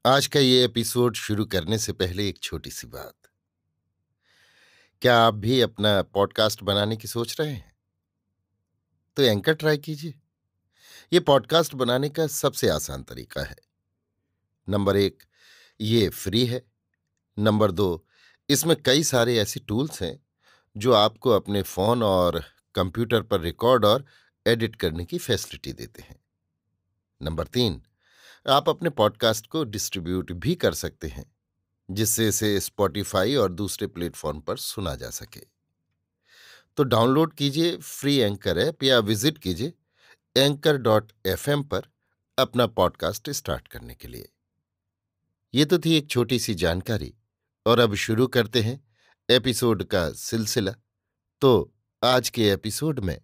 आज का ये एपिसोड शुरू करने से पहले एक छोटी सी बात। क्या आप भी अपना पॉडकास्ट बनाने की सोच रहे हैं? तो एंकर ट्राई कीजिए। ये पॉडकास्ट बनाने का सबसे आसान तरीका है। नंबर 1, ये फ्री है। नंबर 2, इसमें कई सारे ऐसे टूल्स हैं जो आपको अपने फोन और कंप्यूटर पर रिकॉर्ड और एडिट करने की फैसिलिटी देते हैं। नंबर 3, आप अपने पॉडकास्ट को डिस्ट्रीब्यूट भी कर सकते हैं, जिससे इसे स्पॉटिफाई और दूसरे प्लेटफॉर्म पर सुना जा सके। तो डाउनलोड कीजिए फ्री एंकर ऐप या विजिट कीजिए anchor.fm पर अपना पॉडकास्ट स्टार्ट करने के लिए। ये तो थी एक छोटी सी जानकारी, और अब शुरू करते हैं एपिसोड का सिलसिला। तो आज के एपिसोड में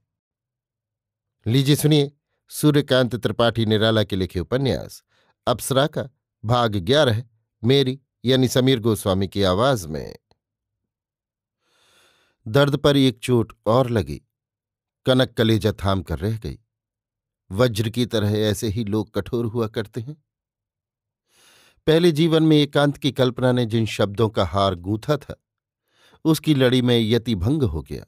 लीजिए सुनिए सूर्यकांत त्रिपाठी निराला के लिखे उपन्यास अप्सरा का भाग 11, मेरी यानी समीर गोस्वामी की आवाज में। दर्द पर एक चोट और लगी। कनक कलेजा थाम कर रह गई। वज्र की तरह ऐसे ही लोग कठोर हुआ करते हैं। पहले जीवन में एकांत की कल्पना ने जिन शब्दों का हार गूंथा था, उसकी लड़ी में यतिभंग हो गया।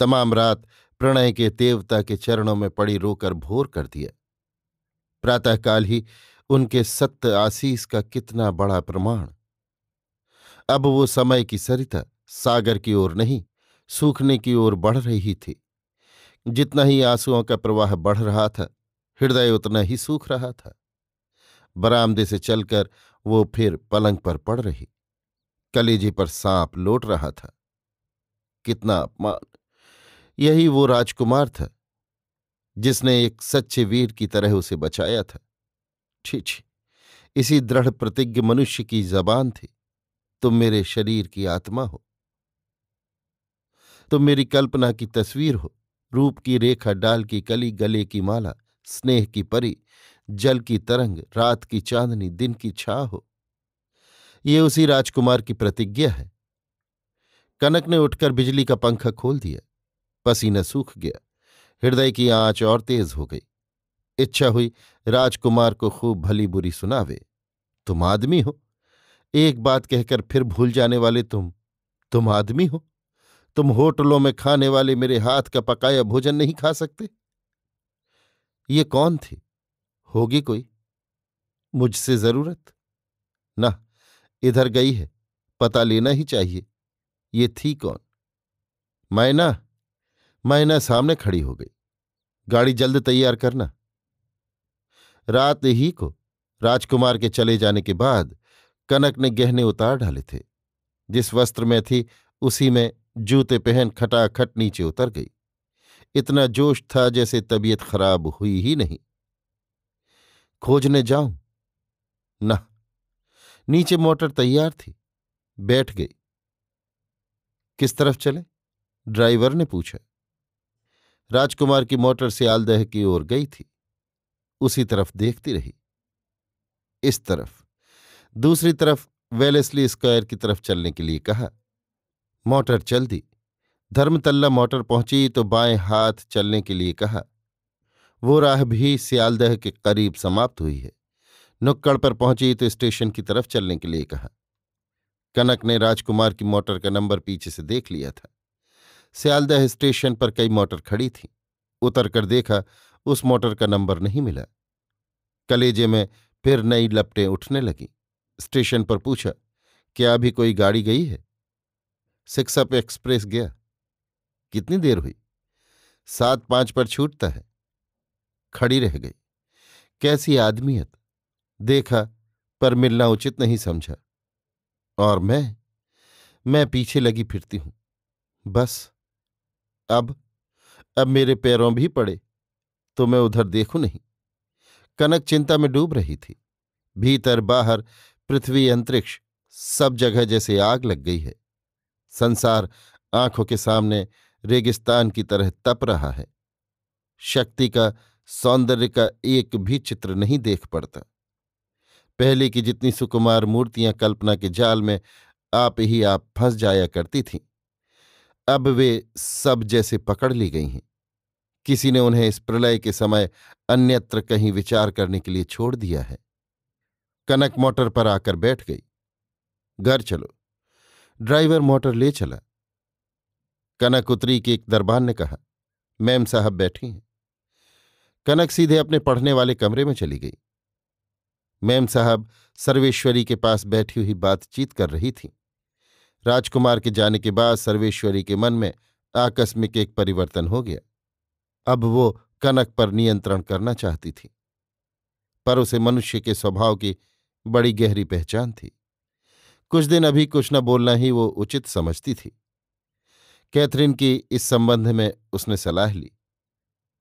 तमाम रात प्रणय के देवता के चरणों में पड़ी रोकर भोर कर दिया। प्रातःकाल ही उनके सत्य आशीष का कितना बड़ा प्रमाण। अब वो समय की सरिता सागर की ओर नहीं, सूखने की ओर बढ़ रही थी। जितना ही आंसुओं का प्रवाह बढ़ रहा था, हृदय उतना ही सूख रहा था। बरामदे से चलकर वो फिर पलंग पर पड़ रही। कलेजे पर सांप लौट रहा था। कितना अपमान! यही वो राजकुमार था जिसने एक सच्चे वीर की तरह उसे बचाया था। छी छी! इसी दृढ़ प्रतिज्ञ मनुष्य की जबान थी, तुम मेरे शरीर की आत्मा हो, तुम मेरी कल्पना की तस्वीर हो, रूप की रेखा, डाल की कली, गले की माला, स्नेह की परी, जल की तरंग, रात की चांदनी, दिन की छाह हो। ये उसी राजकुमार की प्रतिज्ञा है। कनक ने उठकर बिजली का पंखा खोल दिया। पसीना सूख गया। हृदय की आंच और तेज हो गई। इच्छा हुई राजकुमार को खूब भली बुरी सुनावे। तुम आदमी हो, एक बात कहकर फिर भूल जाने वाले तुम आदमी हो। तुम होटलों में खाने वाले मेरे हाथ का पकाया भोजन नहीं खा सकते। ये कौन थी? होगी कोई मुझसे जरूरत? ना, इधर गई है, पता लेना ही चाहिए। ये थी कौन? मैना। मैना सामने खड़ी हो गई। गाड़ी जल्द तैयार करना। रात ही को राजकुमार के चले जाने के बाद कनक ने गहने उतार डाले थे। जिस वस्त्र में थी उसी में जूते पहन खटाखट नीचे उतर गई। इतना जोश था जैसे तबीयत खराब हुई ही नहीं। खोजने जाऊं? ना। नीचे मोटर तैयार थी, बैठ गई। किस तरफ चले? ड्राइवर ने पूछा। राजकुमार की मोटर सियालदह की ओर गई थी। उसी तरफ देखती रही। इस तरफ। दूसरी तरफ वेलेस्ली स्क्वायर की तरफ चलने के लिए कहा। मोटर चल दी। धर्मतल्ला मोटर पहुंची तो बाएं हाथ चलने के लिए कहा। वो राह भी सियालदह के करीब समाप्त हुई है। नुक्कड़ पर पहुंची तो स्टेशन की तरफ चलने के लिए कहा। कनक ने राजकुमार की मोटर का नंबर पीछे से देख लिया था। सियालदह स्टेशन पर कई मोटर खड़ी थीं। उतर कर देखा, उस मोटर का नंबर नहीं मिला। कलेजे में फिर नई लपटें उठने लगीं। स्टेशन पर पूछा, क्या अभी कोई गाड़ी गई है? 6 अप एक्सप्रेस गया। कितनी देर हुई? 7:05 पर छूटता है। खड़ी रह गई। कैसी आदमियत! देखा पर मिलना उचित नहीं समझा। और मैं पीछे लगी फिरती हूं। बस अब मेरे पैरों भी पड़े तो मैं उधर देखूं नहीं। कनक चिंता में डूब रही थी। भीतर बाहर, पृथ्वी अंतरिक्ष, सब जगह जैसे आग लग गई है। संसार आंखों के सामने रेगिस्तान की तरह तप रहा है। शक्ति का, सौंदर्य का एक भी चित्र नहीं देख पड़ता। पहले की जितनी सुकुमार मूर्तियां कल्पना के जाल में आप ही आप फंस जाया करती थीं, अब वे सब जैसे पकड़ ली गई हैं। किसी ने उन्हें इस प्रलय के समय अन्यत्र कहीं विचार करने के लिए छोड़ दिया है। कनक मोटर पर आकर बैठ गई। घर चलो। ड्राइवर मोटर ले चला। कनक उतरी कि एक दरबान ने कहा, मैम साहब बैठी हैं। कनक सीधे अपने पढ़ने वाले कमरे में चली गई। मैम साहब सर्वेश्वरी के पास बैठी हुई बातचीत कर रही थीं। राजकुमार के जाने के बाद सर्वेश्वरी के मन में आकस्मिक एक परिवर्तन हो गया। अब वो कनक पर नियंत्रण करना चाहती थी, पर उसे मनुष्य के स्वभाव की बड़ी गहरी पहचान थी। कुछ दिन अभी कुछ न बोलना ही वो उचित समझती थी। कैथरीन की इस संबंध में उसने सलाह ली।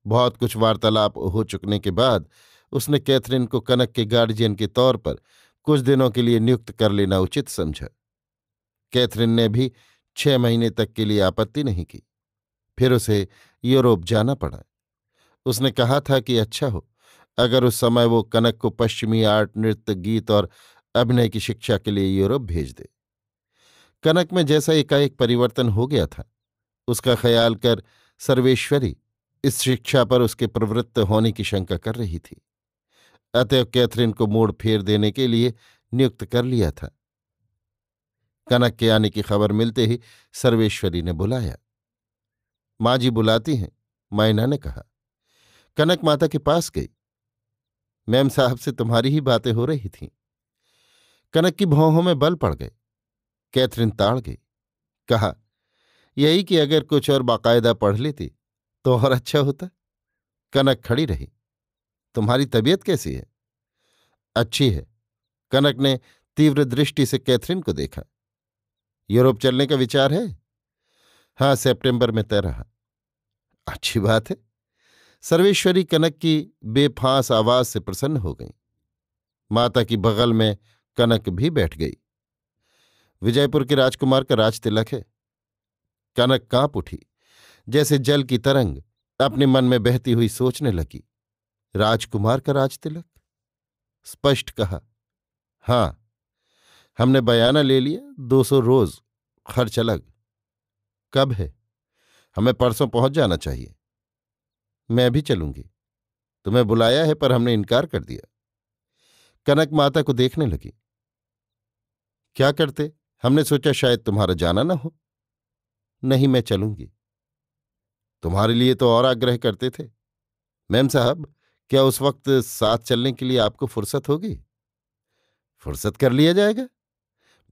बहुत कुछ वार्तालाप हो चुकने के बाद उसने कैथरीन को कनक के गार्जियन के तौर पर कुछ दिनों के लिए नियुक्त कर लेना उचित समझा। कैथरीन ने भी 6 महीने तक के लिए आपत्ति नहीं की। फिर उसे यूरोप जाना पड़ा। उसने कहा था कि अच्छा हो अगर उस समय वो कनक को पश्चिमी आर्ट, नृत्य, गीत और अभिनय की शिक्षा के लिए यूरोप भेज दे। कनक में जैसा एकाएक परिवर्तन हो गया था, उसका ख्याल कर सर्वेश्वरी इस शिक्षा पर उसके प्रवृत्त होने की शंका कर रही थी। अतएव कैथरीन को मोड़ फेर देने के लिए नियुक्त कर लिया था। कनक के आने की खबर मिलते ही सर्वेश्वरी ने बुलाया। माँ जी बुलाती हैं, मायना ने कहा। कनक माता के पास गई। मैम साहब से तुम्हारी ही बातें हो रही थीं। कनक की भौहों में बल पड़ गए। कैथरीन ताड़ गई। कहा, यही कि अगर कुछ और बाकायदा पढ़ लेती तो और अच्छा होता। कनक खड़ी रही। तुम्हारी तबीयत कैसी है? अच्छी है। कनक ने तीव्र दृष्टि से कैथरीन को देखा। यूरोप चलने का विचार है? हाँ, सितंबर में तय रहा। अच्छी बात है। सर्वेश्वरी कनक की बेफांस आवाज से प्रसन्न हो गई। माता की बगल में कनक भी बैठ गई। विजयपुर के राजकुमार का राज तिलक है। कनक कांप उठी, जैसे जल की तरंग अपने मन में बहती हुई सोचने लगी। राजकुमार का राज तिलक? स्पष्ट कहा। हां, हमने बयाना ले लिया, 200 रोज खर्च अलग। कब है? हमें परसों पहुंच जाना चाहिए। मैं भी चलूंगी। तुम्हें बुलाया है पर हमने इनकार कर दिया। कनक माता को देखने लगी। क्या करते? हमने सोचा शायद तुम्हारा जाना न हो। नहीं, मैं चलूंगी। तुम्हारे लिए तो और आग्रह करते थे। मैम साहब, क्या उस वक्त साथ चलने के लिए आपको फुर्सत होगी? फुर्सत कर लिया जाएगा।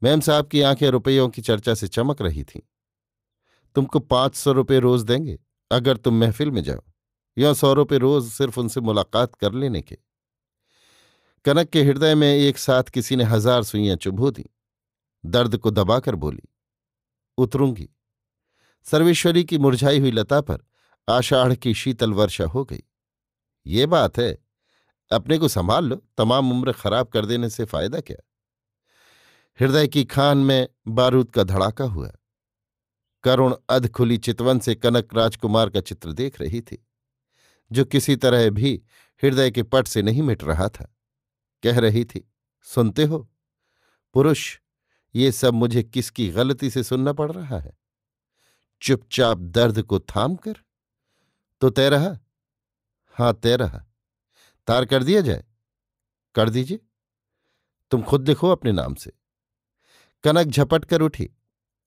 मैम साहब की आंखें रुपयों की चर्चा से चमक रही थीं। तुमको 500 रुपये रोज देंगे अगर तुम महफिल में जाओ, या 100 रुपये रोज सिर्फ उनसे मुलाकात कर लेने के। कनक के हृदय में एक साथ किसी ने 1000 सुइयां चुभो दी। दर्द को दबाकर बोली, उतरूंगी। सर्वेश्वरी की मुरझाई हुई लता पर आषाढ़ की शीतल वर्षा हो गई। ये बात है, अपने को संभाल लो, तमाम उम्र खराब कर देने से फायदा क्या। हृदय की खान में बारूद का धड़ाका हुआ। करुण अध खुली चितवन से कनक राजकुमार का चित्र देख रही थी, जो किसी तरह भी हृदय के पट से नहीं मिट रहा था। कह रही थी, सुनते हो पुरुष, ये सब मुझे किसकी गलती से सुनना पड़ रहा है? चुपचाप दर्द को थाम कर। तो तय रहा? हां, तय रहा। तार कर दिया जाए? कर दीजिए। तुम खुद लिखो अपने नाम से। कनक झपट कर उठी,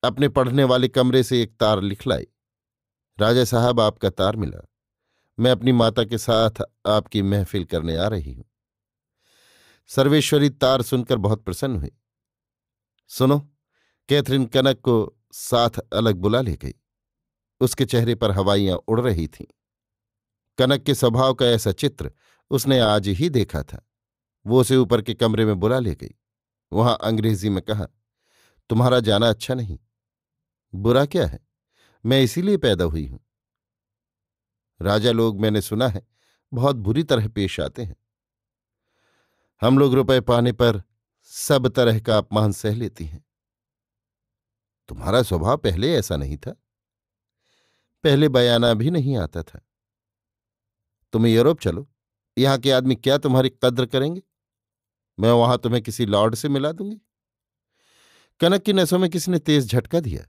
अपने पढ़ने वाले कमरे से एक तार लिख लाई। राजा साहब, आपका तार मिला। मैं अपनी माता के साथ आपकी महफिल करने आ रही हूं। सर्वेश्वरी तार सुनकर बहुत प्रसन्न हुई। सुनो। कैथरीन कनक को साथ अलग बुला ले गई। उसके चेहरे पर हवाइयां उड़ रही थीं। कनक के स्वभाव का ऐसा चित्र उसने आज ही देखा था। वो उसे ऊपर के कमरे में बुला ले गई। वहां अंग्रेजी में कहा, तुम्हारा जाना अच्छा नहीं। बुरा क्या है? मैं इसीलिए पैदा हुई हूं। राजा लोग, मैंने सुना है, बहुत बुरी तरह पेश आते हैं। हम लोग रुपए पाने पर सब तरह का अपमान सह लेती हैं। तुम्हारा स्वभाव पहले ऐसा नहीं था। पहले बयाना भी नहीं आता था। तुम यूरोप चलो, यहां के आदमी क्या तुम्हारी कद्र करेंगे? मैं वहां तुम्हें किसी लॉर्ड से मिला दूंगी। कनक की नसों में किसी ने तेज झटका दिया।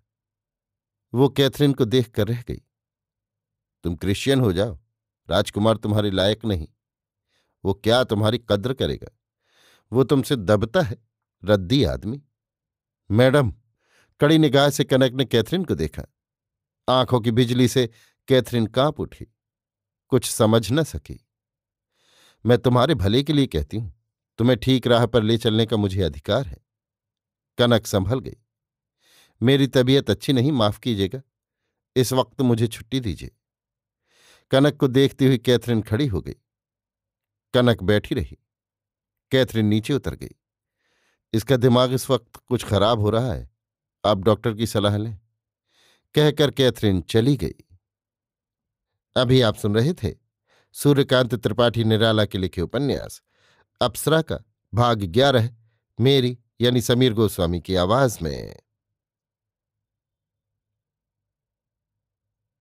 वो कैथरीन को देख कर रह गई। तुम क्रिश्चियन हो जाओ, राजकुमार तुम्हारे लायक नहीं। वो क्या तुम्हारी कद्र करेगा? वो तुमसे दबता है, रद्दी आदमी। मैडम। कड़ी निगाह से कनक ने कैथरीन को देखा। आंखों की बिजली से कैथरीन कांप उठी, कुछ समझ न सकी। मैं तुम्हारे भले के लिए कहती हूं, तुम्हें ठीक राह पर ले चलने का मुझे अधिकार है। कनक संभल गई। मेरी तबीयत अच्छी नहीं, माफ कीजिएगा, इस वक्त मुझे छुट्टी दीजिए। कनक को देखती हुई कैथरीन खड़ी हो गई। कनक बैठी रही। कैथरीन नीचे उतर गई। इसका दिमाग इस वक्त कुछ खराब हो रहा है, आप डॉक्टर की सलाह लें, कहकर कैथरीन चली गई। अभी आप सुन रहे थे सूर्यकांत त्रिपाठी निराला के लिखे उपन्यास अप्सरा का भाग 11, मेरी यानी समीर गोस्वामी की आवाज में।